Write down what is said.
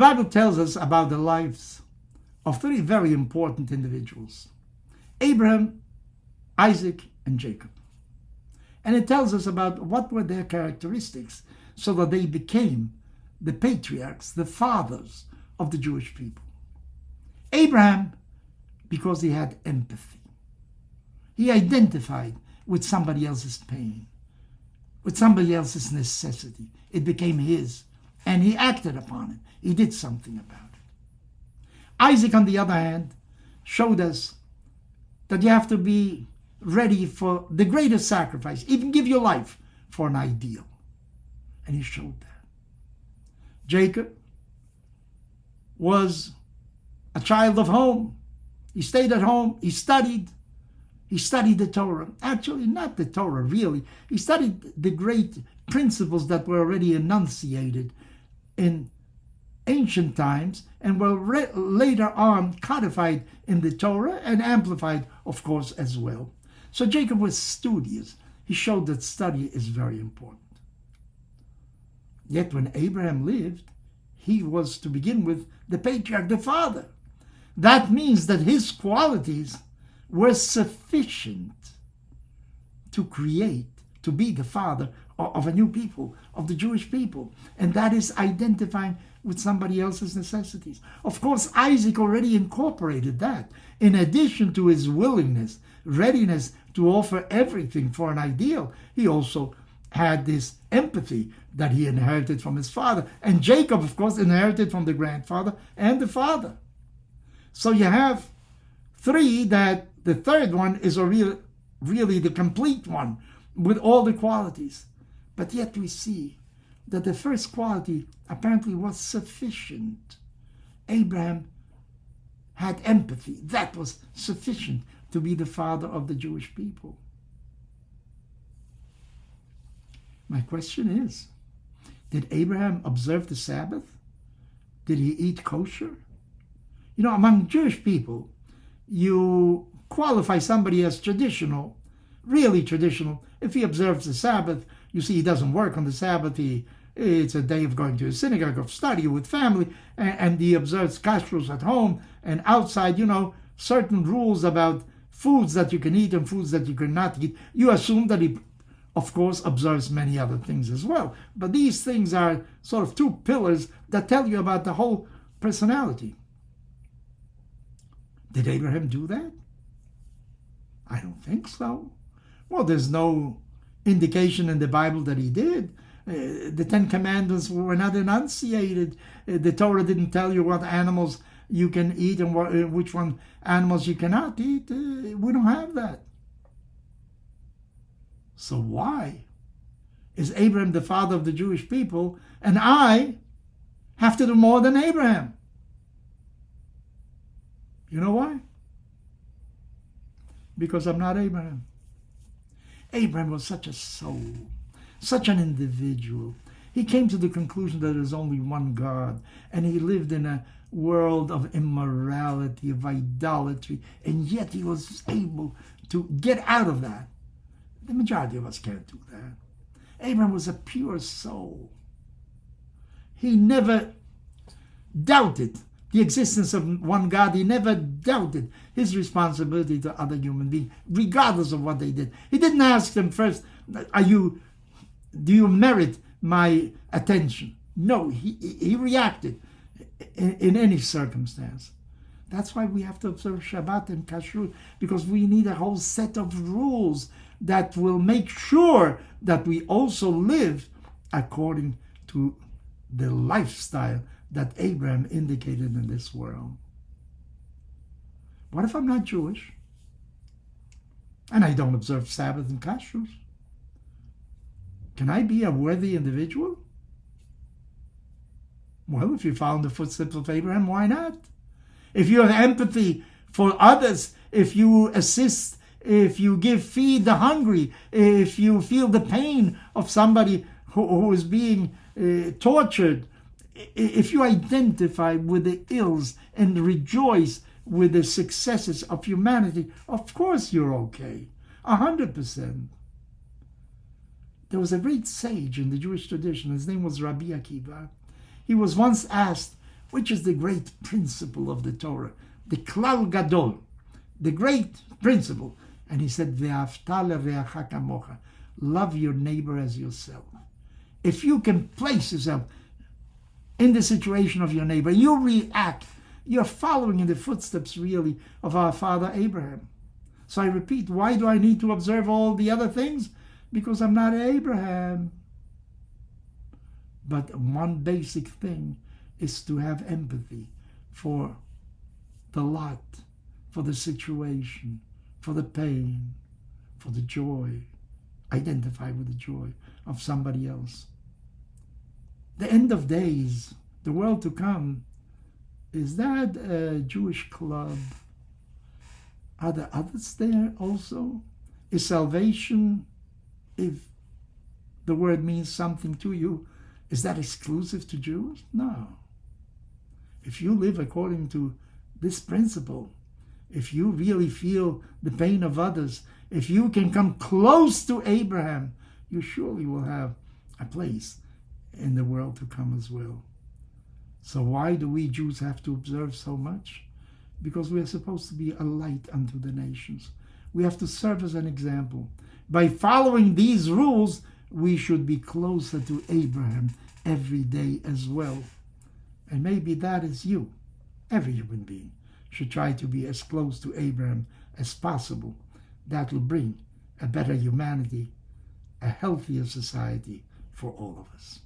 Bible tells us about the lives of three very important individuals: Abraham, Isaac, and Jacob. And it tells us about what were their characteristics so that they became the patriarchs, the fathers of the Jewish people. Abraham, because he had empathy. He identified with somebody else's pain, with somebody else's necessity. It became his, and he acted upon it. He did something about it. Isaac, on the other hand, showed us that you have to be ready for the greatest sacrifice, even give your life for an ideal. And he showed that. Jacob was a child of home. He stayed at home. He studied the Torah. Actually, not the Torah, really. He studied the great principles that were already enunciated in ancient times and were later on codified in the Torah and amplified, of course, as well. So Jacob was studious. He showed that study is very important. Yet when Abraham lived, he was, to begin with, the patriarch, the father. That means that his qualities were sufficient to create, to be the father of a new people, of the Jewish people. And that is identifying with somebody else's necessities. Of course, Isaac already incorporated that. In addition to his willingness, readiness to offer everything for an ideal, he also had this empathy that he inherited from his father. And Jacob, of course, inherited from the grandfather and the father. So you have three that the third one is really the complete one with all the qualities. But yet we see that the first quality apparently was sufficient. Abraham had empathy. That was sufficient to be the father of the Jewish people. My question is, did Abraham observe the Sabbath? Did he eat kosher? You know, among Jewish people, you qualify somebody as traditional, really traditional, if he observes the Sabbath. You see, he doesn't work on the Sabbath. It's a day of going to a synagogue, of study with family, and he observes kashrus at home and outside, certain rules about foods that you can eat and foods that you cannot eat. You assume that he, of course, observes many other things as well. But these things are sort of two pillars that tell you about the whole personality. Did Abraham do that? I don't think so. Well, there's no indication in the Bible that he did. The Ten Commandments were not enunciated. The Torah didn't tell you what animals you can eat and which one animals you cannot eat. We don't have that. So why is Abraham the father of the Jewish people and I have to do more than Abraham? You know why? Because I'm not Abraham. Abraham was such a soul, such an individual. He came to the conclusion that there's only one God, and he lived in a world of immorality, of idolatry, and yet he was able to get out of that. The majority of us can't do that. Abraham was a pure soul. He never doubted the existence of one God. He never doubted his responsibility to other human beings, regardless of what they did. He didn't ask them first, do you merit my attention? No, he reacted in any circumstance. That's why we have to observe Shabbat and Kashrut, because we need a whole set of rules that will make sure that we also live according to the lifestyle that Abraham indicated in this world. What if I'm not Jewish and I don't observe Sabbath and Kashrut? Can I be a worthy individual? Well, if you follow the footsteps of Abraham, why not? If you have empathy for others, if you assist, if you feed the hungry, if you feel the pain of somebody who is being tortured, if you identify with the ills and rejoice with the successes of humanity, of course you're okay, 100%. There was a great sage in the Jewish tradition. His name was Rabbi Akiva. He was once asked, which is the great principle of the Torah, the Klal Gadol, the great principle. And he said, Ve'ahavta l'reacha kamocha, love your neighbor as yourself. If you can place yourself in the situation of your neighbor, you react, you're following in the footsteps really of our father Abraham. So I repeat, why do I need to observe all the other things? Because I'm not Abraham. But one basic thing is to have empathy for the lot, for the situation, for the pain, for the joy. Identify with the joy of somebody else. The end of days, the world to come, is that a Jewish club? Are there others there also? Is salvation, if the word means something to you, is that exclusive to Jews? No. If you live according to this principle, if you really feel the pain of others, if you can come close to Abraham, you surely will have a place in the world to come as well. So why do we Jews have to observe so much? Because we are supposed to be a light unto the nations. We have to serve as an example. By following these rules, we should be closer to Abraham every day as well. And maybe that is you. Every human being should try to be as close to Abraham as possible. That will bring a better humanity, a healthier society for all of us.